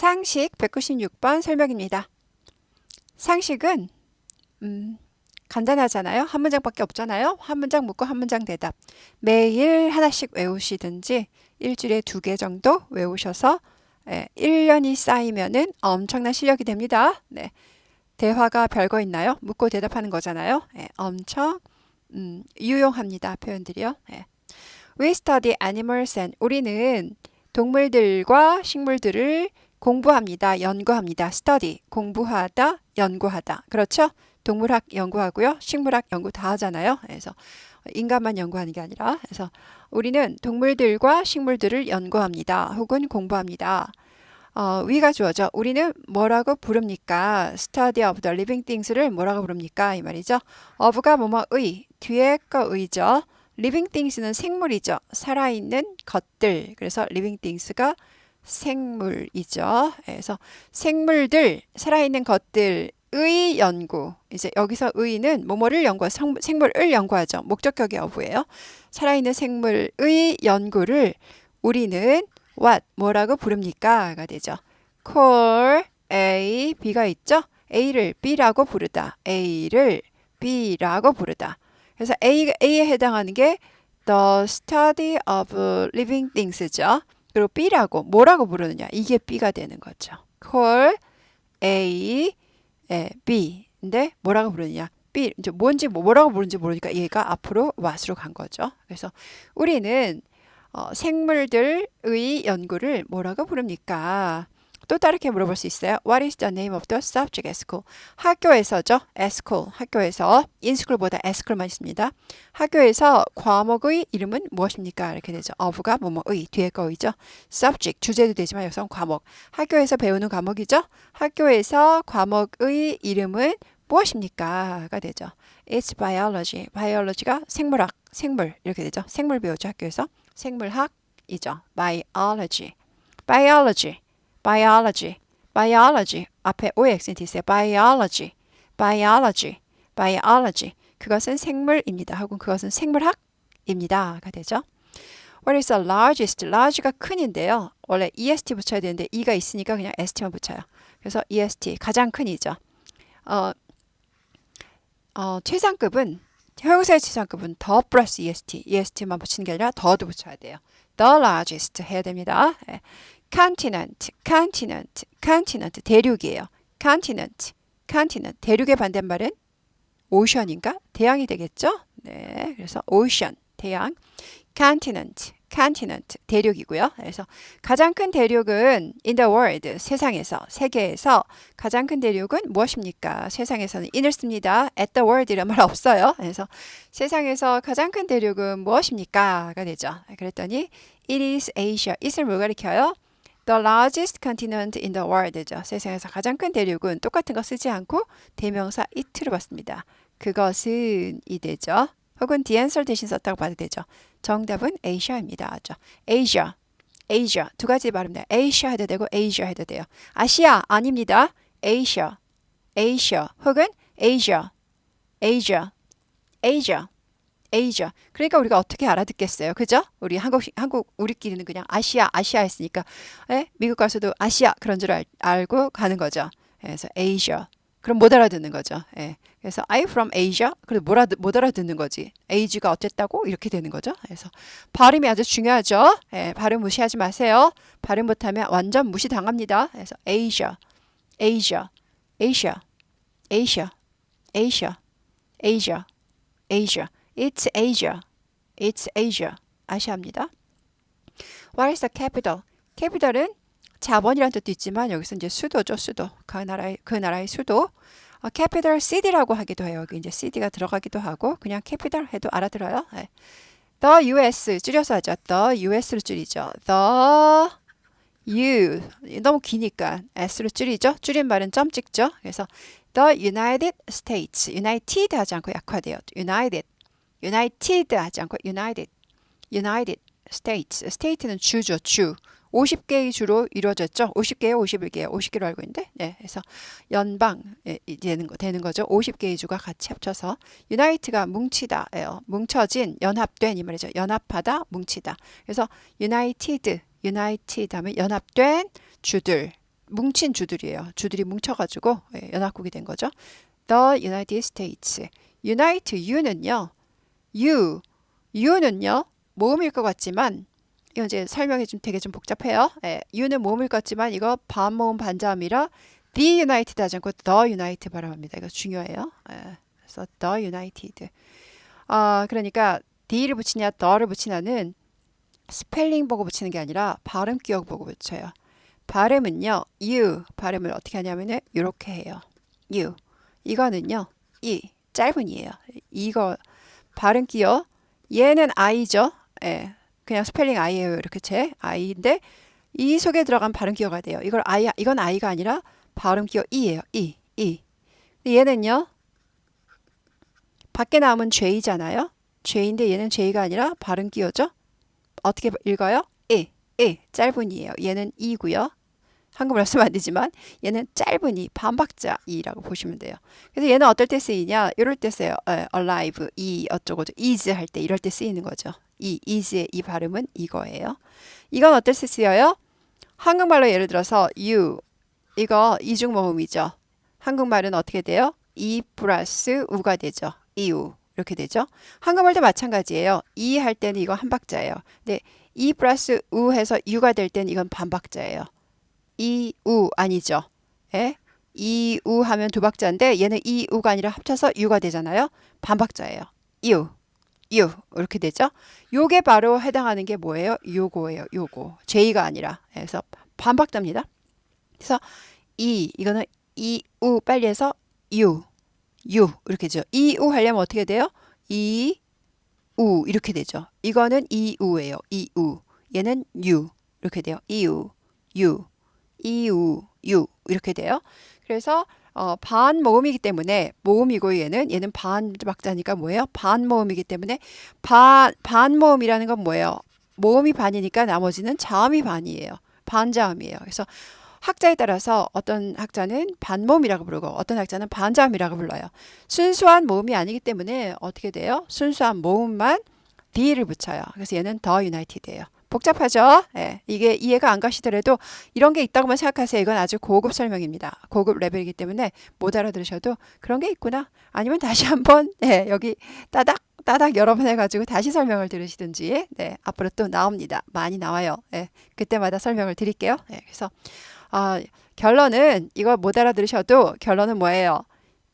상식 196번 설명입니다. 상식은 간단하잖아요. 한 문장밖에 없잖아요. 한 문장 묻고 한 문장 대답. 매일 하나씩 외우시든지 일주일에 2개 정도 외우셔서 1년이 쌓이면은 엄청난 실력이 됩니다. 네. 대화가 별거 있나요? 묻고 대답하는 거잖아요. 엄청 유용합니다. 표현들이요. We study animals and 우리는 동물들과 식물들을 공부합니다. 연구합니다. study, 공부하다, 연구하다. 그렇죠? 동물학 연구하고요. 식물학 연구 다 하잖아요. 그래서 인간만 연구하는 게 아니라 그래서 우리는 동물들과 식물들을 연구합니다. 혹은 공부합니다. we가 주어져. 우리는 뭐라고 부릅니까? study of the living things를 뭐라고 부릅니까? 이 말이죠. of가 뭐뭐의, 뒤에 거의죠. living things는 생물이죠. 살아있는 것들. 그래서 living things가 생물이죠. 그래서 생물들, 살아있는 것들의 연구. 이제 여기서 의는 뭐뭐를 연구하죠. 생물을 연구하죠. 목적격의 어부예요. 살아있는 생물의 연구를 우리는 what, 뭐라고 부릅니까?가 되죠. call A, B가 있죠. A를 B라고 부르다. A를 B라고 부르다. 그래서 A에 해당하는 게 the study of living things죠. 그리고 B라고 뭐라고 부르느냐 이게 B가 되는 거죠. call A, B. 근데 뭐라고 부르느냐 B 이제 뭔지 뭐라고 부르는지 모르니까 얘가 앞으로 what으로 간 거죠. 그래서 우리는 생물들의 연구를 뭐라고 부릅니까? 또 다르게 물어볼 수 있어요. What is the name of the subject at school? 학교에서죠. at school. 학교에서 in school보다 at school만 있습니다. 학교에서 과목의 이름은 무엇입니까? 이렇게 되죠. of가 뭐뭐의 뒤에 거이죠. subject 주제도 되지만 여기서는 과목. 학교에서 배우는 과목이죠. 학교에서 과목의 이름은 무엇입니까? 가 되죠. It's biology. biology가 생물학, 생물 이렇게 되죠. 생물 배우죠. 학교에서. 생물학이죠. biology. biology. biology, biology 앞에 오의 액센트 있어요. biology, biology, biology 그것은 생물입니다. 혹은 그것은 생물학입니다가 되죠. What is the largest? large가 큰인데요. 원래 est 붙여야 되는데 e가 있으니까 그냥 st만 붙여요. 그래서 est 가장 큰이죠. 최상급은 형용사의 최상급은 더 플러스 est만 붙이는 게 아니라 더도 붙여야 돼요. The largest 해야 됩니다. continent, continent, continent 대륙이에요. continent, continent 대륙의 반대말은 ocean인가? 대양이 되겠죠? 네, 그래서 ocean 대양, continent, continent 대륙이고요. 그래서 가장 큰 대륙은 in the world 세상에서 세계에서 가장 큰 대륙은 무엇입니까? 세상에서는 in을 씁니다. at the world 이란 말 없어요. 그래서 세상에서 가장 큰 대륙은 무엇입니까?가 되죠. 그랬더니 it is Asia. it을 뭘 가리켜요? The largest continent in the world죠. 세상에서 가장 큰 대륙은 똑같은 거 쓰지 않고 대명사 it로 봤습니다. 그것은 이 되죠. 혹은 the answer 대신 썼다고 봐도 되죠. 정답은 Asia입니다. Asia, Asia 두 가지 발음돼요. Asia 해도 되고 Asia 해도 돼요. 아시아 아닙니다. Asia, Asia 혹은 Asia, Asia, Asia. Asia. 그러니까 우리가 어떻게 알아듣겠어요. 그죠? 우리 한국 우리끼리는 그냥 아시아 했으니까 미국 가서도 아시아 그런 줄 알고 가는 거죠. 그래서 Asia. 그럼 못 알아듣는 거죠. 그래서 I'm from Asia. 그래도 못 알아듣는 거지. Age가 어쨌다고? 이렇게 되는 거죠. 그래서 발음이 아주 중요하죠. 발음 무시하지 마세요. 발음 못하면 완전 무시당합니다. 그래서 Asia, Asia, Asia, Asia, Asia, Asia, Asia. It's Asia. It's Asia. 아시아입니다. What is the capital? capital은 자본이라는 뜻도 있지만 여기서 이제 수도죠. 수도. 그 나라의 수도. capital city라고 하기도 해요. 여기 이제 city가 들어가기도 하고 그냥 capital 해도 알아들어요. The US 줄여서 하죠. The US로 줄이죠. The U 너무 기니까 S로 줄이죠. 줄임말은 점 찍죠. 그래서 The United States. United 하지 않고 약화돼요. United 하지 않고 United States. State는 주죠, 주. 50개의 주로 이루어졌죠. 50개요, 51개요. 50개로 알고 있는데, 그래서 연방 되는 거죠. 50개의 주가 같이 합쳐서 United가 뭉치다예요. 뭉쳐진, 연합된 이 말이죠. 연합하다, 뭉치다. 그래서 United 하면 연합된 주들. 뭉친 주들이에요. 주들이 뭉쳐가지고 연합국이 된 거죠. The United States. Unite, U는요. U는요. 모음일 것 같지만 이건 이제 설명이 좀 되게 좀 복잡해요. U는 모음일 것 같지만 이거 반모음 반자음이라 The United 하지 않고 The United 발음합니다. 이거 중요해요. 그래서 The United. 그러니까 D를 붙이냐 The를 붙이냐는 스펠링 보고 붙이는 게 아니라 발음 기억 보고 붙여요. 발음은요. You 발음을 어떻게 하냐면은 이렇게 해요. You. 이거는요. 짧은 이에요. 이거 발음 기억. 얘는 I죠. 그냥 스펠링 I예요. 이렇게 I인데 이 속에 들어간 발음 기어가 돼요. 이건 I가 아니라 발음 기어 E예요. E. 얘는요. 밖에 나오면 J잖아요. J인데 얘는 J가 아니라 발음 기어죠. 어떻게 읽어요? 짧은 이에요. 얘는 E고요. 한국말로 쓰면 안 되지만 얘는 짧은 이 반박자 이라고 보시면 돼요. 그래서 얘는 어떨 때 쓰이냐? 이럴 때 써요. alive, 어쩌고 is 할 때 이럴 때 쓰이는 거죠. is의 이 발음은 이거예요. 이건 어떨 때 쓰여요? 한국말로 예를 들어서 you 이거 이중모음이죠. 한국말은 어떻게 돼요? 이 플러스 우가 되죠. 이우 이렇게 되죠. 한국말도 마찬가지예요. 이 할 때는 이거 한 박자예요. 근데 이 플러스 우 해서 유가 될 때는 이건 반박자예요. 이우 아니죠. 이우 하면 두 박자인데 얘는 이우가 아니라 합쳐서 유가 되잖아요. 반박자예요. 유 이렇게 되죠. 요게 바로 해당하는 게 뭐예요? 요거예요. 요거. J가 아니라. 그래서 반박자입니다. 그래서 이거는 이우 빨리 해서 유 이렇게 되죠. 이우 하려면 어떻게 돼요? 이우 이렇게 되죠. 이거는 이우예요. 이우. 얘는 유 이렇게 돼요. 이우 유 이렇게 돼요. 그래서 반모음이기 때문에 모음이고 얘는 반박자니까 뭐예요? 반모음이기 때문에 반모음이라는 건 뭐예요? 모음이 반이니까 나머지는 자음이 반이에요. 반자음이에요. 그래서 학자에 따라서 어떤 학자는 반모음이라고 부르고 어떤 학자는 반자음이라고 불러요. 순수한 모음이 아니기 때문에 어떻게 돼요? 순수한 모음만 D를 붙여요. 그래서 얘는 The United예요. 복잡하죠? 이게 이해가 안 가시더라도 이런 게 있다고만 생각하세요. 이건 아주 고급 설명입니다. 고급 레벨이기 때문에 못 알아들으셔도 그런 게 있구나. 아니면 다시 한번 여기 따닥 여러 번 해가지고 다시 설명을 들으시든지 앞으로 또 나옵니다. 많이 나와요. 그때마다 설명을 드릴게요. 그래서 결론은 이거 못 알아들으셔도 결론은 뭐예요?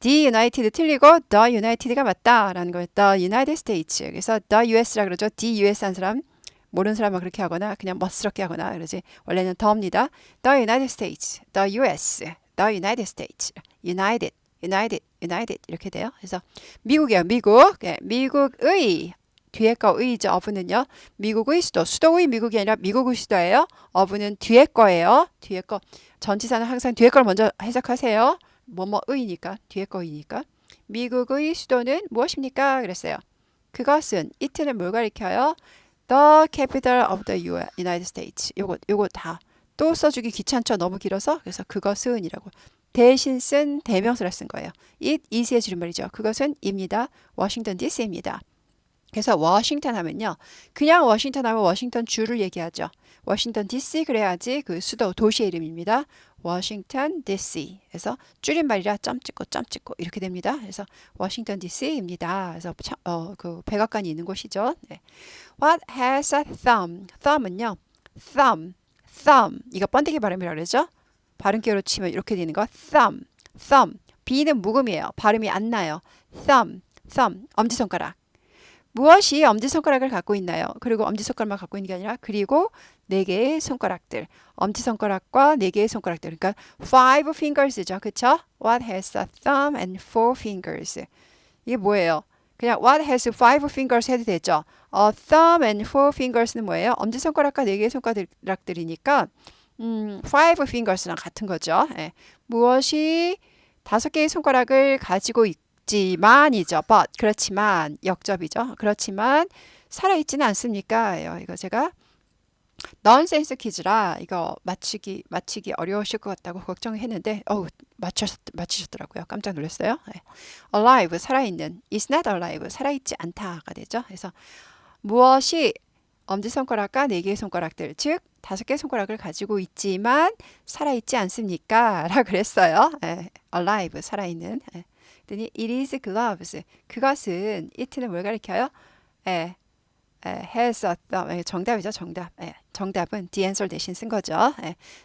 The United 틀리고 The United가 맞다라는 거예요. The United States. 그래서 The US라 그러죠. The US 한 사람 모르는 사람은 그렇게 하거나 그냥 멋스럽게 하거나 그러지. 원래는 더입니다. The United States, The US, The United States, United 이렇게 돼요. 그래서 미국이요. 미국의 뒤에 거 의죠. 어부는요. 미국의 수도의 미국이 아니라 미국의 수도예요. 어부는 뒤에 거예요. 뒤에 거. 전치사는 항상 뒤에 걸 먼저 해석하세요. 의니까 뒤에 거이니까. 미국의 수도는 무엇입니까? 그랬어요. 그것은 it는 뭘 가리켜요? The capital of the United States. 요거 다 또 써주기 귀찮죠. 너무 길어서. 그래서 그것은이라고 대신 쓴 대명사를 쓴 거예요. It is의 줄임말이죠. 그것은 입니다. 워싱턴 DC입니다. 그래서 워싱턴 하면요. 그냥 워싱턴 하면 워싱턴 주를 얘기하죠. 워싱턴 DC 그래야지 그 수도 도시의 이름입니다. 워싱턴 DC. 그래서 줄임말이라 점 찍고 이렇게 됩니다. 그래서 워싱턴 DC입니다. 그래서 그 백악관이 있는 곳이죠. What has a thumb? thumb은요. thumb. 이거 번데기 발음이라고 그러죠. 발음 기호로 치면 이렇게 되는 거. thumb. B는 묵음이에요. 발음이 안 나요. thumb. 엄지손가락. 무엇이 엄지손가락을 갖고 있나요? 그리고 엄지손가락만 갖고 있는 게 아니라 그리고 4개의 손가락들. 엄지손가락과 4개의 손가락들. 그러니까 5 fingers죠. 그쵸? What has a thumb and 4 fingers. 이게 뭐예요? 그냥 what has 5 fingers 해도 되죠. thumb and 4 fingers는 뭐예요? 엄지손가락과 4개의 손가락들이니까 5 fingers랑 같은 거죠. 무엇이 5개의 손가락을 가지고 있지만이죠. but 그렇지만 역접이죠. 그렇지만 살아있지는 않습니까? 이거 제가 넌센스 퀴즈라 이거 맞히기 어려우실 것 같다고 걱정했는데 맞히셨더라고요. 깜짝 놀랐어요. alive 살아있는 is not alive 살아있지 않다가 되죠. 그래서 무엇이 엄지손가락과 4개의 손가락들, 즉 5개의 손가락을 가지고 있지만 살아있지 않습니까? 라고 그랬어요. alive, 살아있는. 그랬더니 it is gloves. 그것은 it는 뭘 가리켜요? has a thumb. 정답이죠, 정답. 정답은 the answer 대신 쓴 거죠.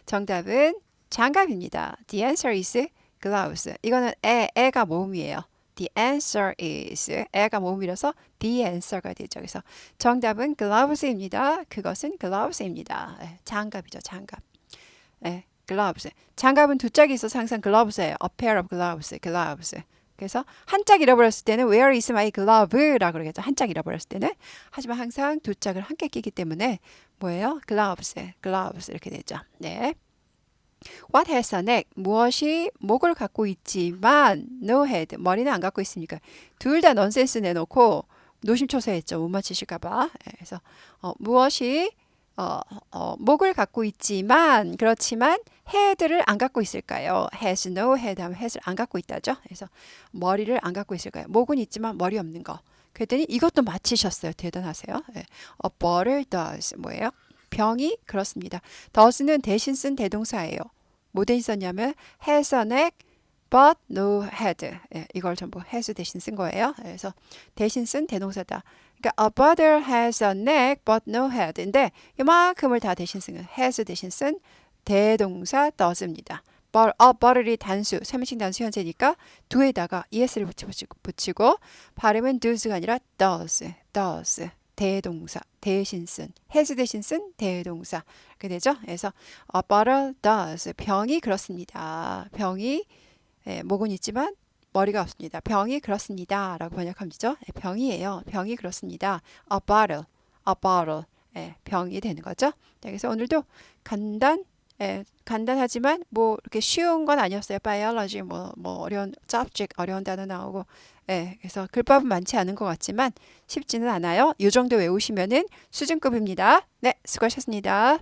정답은 장갑입니다. The answer is gloves. 이거는 애가 모음이에요. The answer is 애가 모음이라서 the answer가 되죠. 그래서 정답은 gloves입니다. 그것은 gloves입니다. 장갑이죠, 장갑. gloves. 장갑은 두 짝이 있어서 항상 gloves예요. A pair of gloves, gloves. 그래서 한 짝 잃어버렸을 때는 Where is my glove? 라고 그러겠죠. 한 짝 잃어버렸을 때는. 하지만 항상 두 짝을 함께 끼기 때문에 뭐예요? gloves, gloves 이렇게 되죠. 네. What has a neck? 무엇이 목을 갖고 있지만 no head, 머리는 안 갖고 있습니까? 둘 다 넌센스 내놓고 노심초사했죠. 못 맞히실까봐. 그래서 무엇이 목을 갖고 있지만 그렇지만 head를 안 갖고 있을까요? has no head 하면 head을 안 갖고 있다죠. 그래서 머리를 안 갖고 있을까요? 목은 있지만 머리 없는 거. 그랬더니 이것도 맞히셨어요. 대단하세요. A bottle does 뭐예요? 병이 그렇습니다. does는 대신 쓴 대동사예요. 뭐 대신 썼냐면 has a neck but no head. 이걸 전부 has 대신 쓴 거예요. 그래서 대신 쓴 대동사다. 그러니까 a bottle has a neck but no head인데 이만큼을 다 대신 쓴 건 has 대신 쓴 대동사 does입니다. bottle이 단수, 세미식 단수 현재니까 do에다가 es를 붙이고 발음은 does가 아니라 does, does. 대동사, 대신 쓴, has 대신 쓴 대동사. 그렇게 되죠? 그래서 a bottle does. 병이 그렇습니다. 병이 목은 있지만 머리가 없습니다. 병이 그렇습니다. 라고 번역하면 되죠? 병이에요. 병이 그렇습니다. A bottle, a bottle. 병이 되는 거죠. 그래서 오늘도 간단하지만 뭐 이렇게 쉬운 건 아니었어요. biology 뭐 어려운 subject 어려운 단어 나오고 그래서 글법은 많지 않은 것 같지만 쉽지는 않아요. 이 정도 외우시면은 수준급입니다. 네, 수고하셨습니다.